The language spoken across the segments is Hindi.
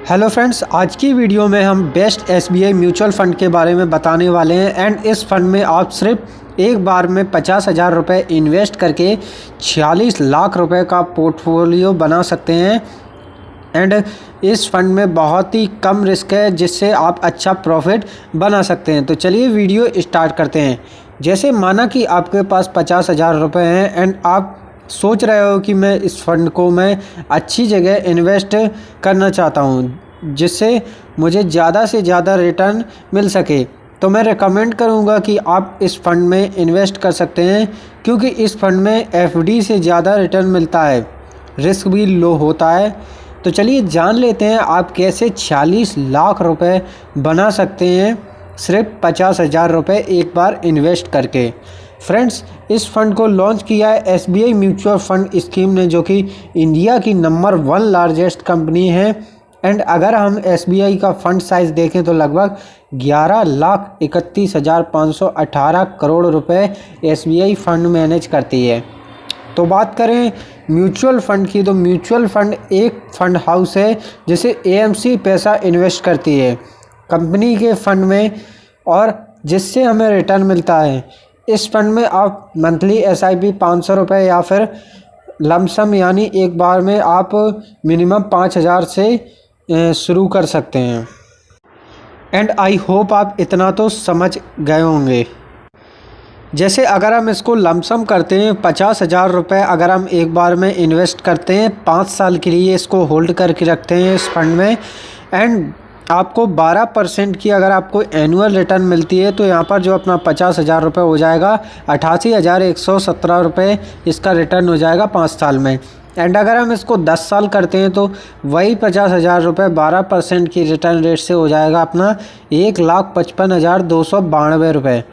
हेलो फ्रेंड्स, आज की वीडियो में हम बेस्ट एसबीआई म्यूचुअल फ़ंड के बारे में बताने वाले हैं। एंड इस फंड में आप सिर्फ एक बार में 50,000 रुपये इन्वेस्ट करके 46 लाख रुपए का पोर्टफोलियो बना सकते हैं। एंड इस फंड में बहुत ही कम रिस्क है, जिससे आप अच्छा प्रॉफिट बना सकते हैं। तो चलिए वीडियो स्टार्ट करते हैं। जैसे माना कि आपके पास 50,000 रुपये हैं एंड आप सोच रहे हो कि मैं इस फंड को मैं अच्छी जगह इन्वेस्ट करना चाहता हूँ, जिससे मुझे ज़्यादा से ज़्यादा रिटर्न मिल सके। तो मैं रेकमेंड करूँगा कि आप इस फंड में इन्वेस्ट कर सकते हैं, क्योंकि इस फंड में एफडी से ज़्यादा रिटर्न मिलता है, रिस्क भी लो होता है। तो चलिए जान लेते हैं आप कैसे 46 लाख रुपए बना सकते हैं सिर्फ 50,000 रुपये एक बार इन्वेस्ट करके। फ्रेंड्स, इस फंड को लॉन्च किया है एसबीआई म्यूचुअल फंड स्कीम ने, जो कि इंडिया की नंबर 1 लार्जेस्ट कंपनी है। एंड अगर हम एसबीआई का फंड साइज़ देखें तो लगभग 11,31,518 करोड़ रुपए एसबीआई फंड मैनेज करती है। तो बात करें म्यूचुअल फ़ंड की, तो म्यूचुअल फ़ंड एक फ़ंड हाउस है जिसे एएमसी पैसा इन्वेस्ट करती है कंपनी के फ़ंड में, और जिससे हमें रिटर्न मिलता है। इस फंड में आप मंथली एसआईपी 500 रुपये या फिर लमसम यानी एक बार में आप मिनिमम 5,000 से शुरू कर सकते हैं। एंड आई होप आप इतना तो समझ गए होंगे। जैसे अगर हम इसको लमसम करते हैं 50,000 रुपये, अगर हम एक बार में इन्वेस्ट करते हैं 5 साल के लिए इसको होल्ड करके रखते हैं इस फंड में, एंड आपको 12% की अगर आपको एनुअल रिटर्न मिलती है, तो यहाँ पर जो अपना 50,000 रुपये हो जाएगा 88,117 रुपये इसका रिटर्न हो जाएगा 5 साल में। एंड अगर हम इसको 10 साल करते हैं तो वही 50,000 रुपये 12% की रिटर्न रेट से हो जाएगा अपना 1,55,292 रुपये।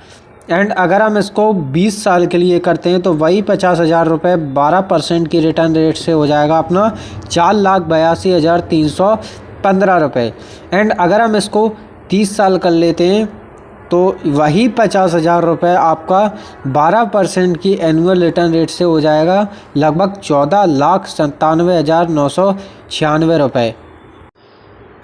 एंड अगर हम इसको 20 साल के लिए करते हैं तो वही 50,000 रुपये 12% की रिटर्न रेट से हो जाएगा अपना 4,82,315 रुपये। एंड अगर हम इसको 30 साल कर लेते हैं तो वही 50,000 रुपये आपका 12% की एनुअल रिटर्न रेट से हो जाएगा लगभग 14,97,996 रुपये।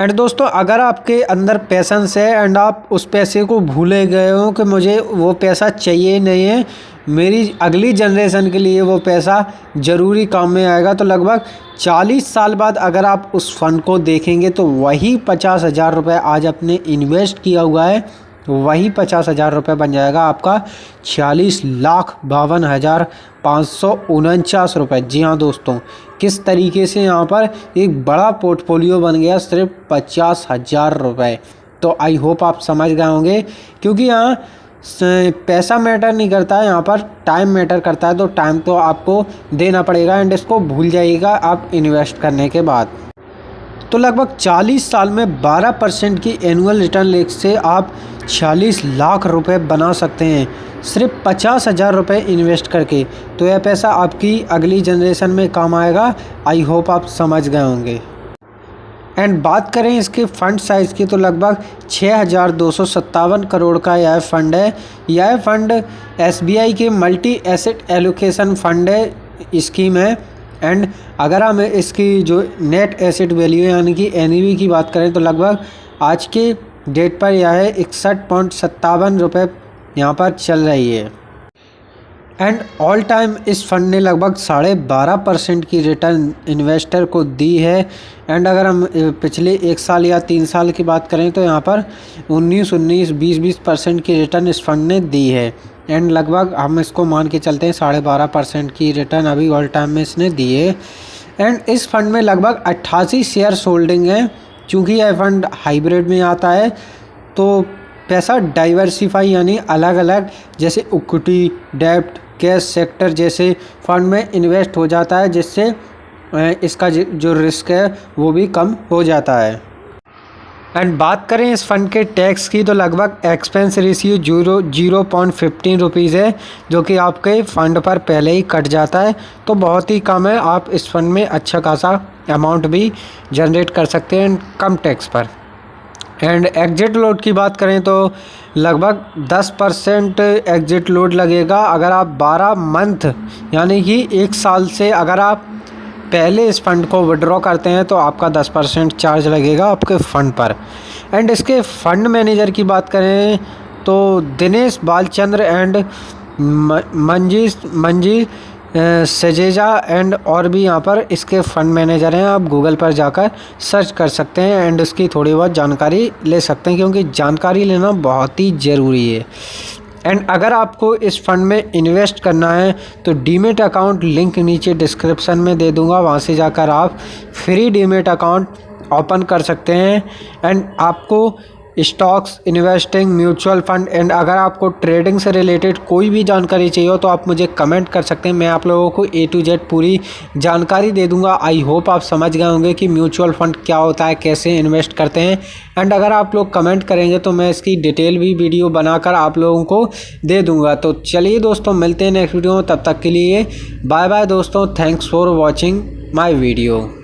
एंड दोस्तों, अगर आपके अंदर पैसेंस है एंड आप उस पैसे को भूले गए हो कि मुझे वो पैसा चाहिए नहीं है, मेरी अगली जनरेशन के लिए वो पैसा ज़रूरी काम में आएगा, तो लगभग 40 साल बाद अगर आप उस फंड को देखेंगे तो वही 50,000 रुपये आज आपने इन्वेस्ट किया हुआ है, वही 50,000 रुपये बन जाएगा आपका 46,52,549 रुपये। जी हाँ दोस्तों, किस तरीके से यहाँ पर एक बड़ा पोर्टफोलियो बन गया सिर्फ 50,000 रुपये। तो आई होप आप समझ गए होंगे, क्योंकि यहाँ पैसा मैटर नहीं करता है, यहाँ पर टाइम मैटर करता है। तो टाइम तो आपको देना पड़ेगा, एंड इसको भूल जाइएगा आप इन्वेस्ट करने के बाद। तो लगभग 40 साल में 12% की एनुअल रिटर्न रेट से आप 46 लाख रुपए बना सकते हैं सिर्फ 50,000 रुपये इन्वेस्ट करके। तो यह पैसा आपकी अगली जनरेशन में काम आएगा। आई होप आप समझ गए होंगे। एंड बात करें इसके फ़ंड साइज़ की, तो लगभग 6,257 करोड़ का यह फ़ंड है। यह फ़ंड एसबीआई के मल्टी एसेट एलोकेशन फ़ंड है, स्कीम है। एंड अगर हम इसकी जो नेट एसेट वैल्यू यानी कि एनईवी की बात करें तो लगभग आज के डेट पर यह है 61.57 रुपये यहाँ पर चल रही है। एंड ऑल टाइम इस फंड ने लगभग 12.5% की रिटर्न इन्वेस्टर को दी है। एंड अगर हम पिछले 1 साल या 3 साल की बात करें तो यहाँ पर 19, 20% की रिटर्न इस फंड ने दी है। एंड लगभग हम इसको मान के चलते हैं 12.5% की रिटर्न अभी ऑल टाइम में इसने दी है। एंड इस फंड में लगभग 88 शेयर्स होल्डिंग है। चूँकि यह फंड हाइब्रिड में आता है, तो पैसा डाइवर्सिफाई यानी अलग अलग जैसे इक्विटी, डेब्ट, कैश सेक्टर जैसे फंड में इन्वेस्ट हो जाता है, जिससे इसका जो रिस्क है वो भी कम हो जाता है। एंड बात करें इस फंड के टैक्स की, तो लगभग एक्सपेंस रेशियो 0.15 रुपीज़ है, जो कि आपके फ़ंड पर पहले ही कट जाता है। तो बहुत ही कम है, आप इस फंड में अच्छा खासा अमाउंट भी जनरेट कर सकते हैं कम टैक्स पर। एंड एग्जिट लोड की बात करें तो लगभग 10% एग्जिट लोड लगेगा अगर आप 12 मंथ यानी कि 1 साल से अगर आप पहले इस फंड को विड्रॉ करते हैं तो आपका 10% चार्ज लगेगा आपके फ़ंड पर। एंड इसके फ़ंड मैनेजर की बात करें तो Dinesh Balchandra and Manji Sajeja and और भी यहाँ पर इसके फ़ंड मैनेजर हैं। आप गूगल पर जाकर सर्च कर सकते हैं एंड इसकी थोड़ी बहुत जानकारी ले सकते हैं, क्योंकि जानकारी लेना बहुत ही ज़रूरी है। एंड अगर आपको इस फंड में इन्वेस्ट करना है तो डीमेट अकाउंट लिंक नीचे डिस्क्रिप्शन में दे दूंगा, वहाँ से जाकर आप फ्री डीमेट अकाउंट ओपन कर सकते हैं। एंड आपको stocks, investing, mutual fund and अगर आपको ट्रेडिंग से रिलेटेड कोई भी जानकारी चाहिए हो तो आप मुझे कमेंट कर सकते हैं। मैं आप लोगों को A to Z पूरी जानकारी दे दूंगा। आई होप आप समझ गए होंगे कि म्यूचुअल फंड क्या होता है, कैसे इन्वेस्ट करते हैं। एंड अगर आप लोग कमेंट करेंगे तो मैं इसकी डिटेल भी वीडियो बनाकर आप लोगों को दे दूँगा। तो चलिए दोस्तों, मिलते हैं नेक्स्ट वीडियो में। तब तक के लिए बाय बाय दोस्तों। Thanks for watching my video.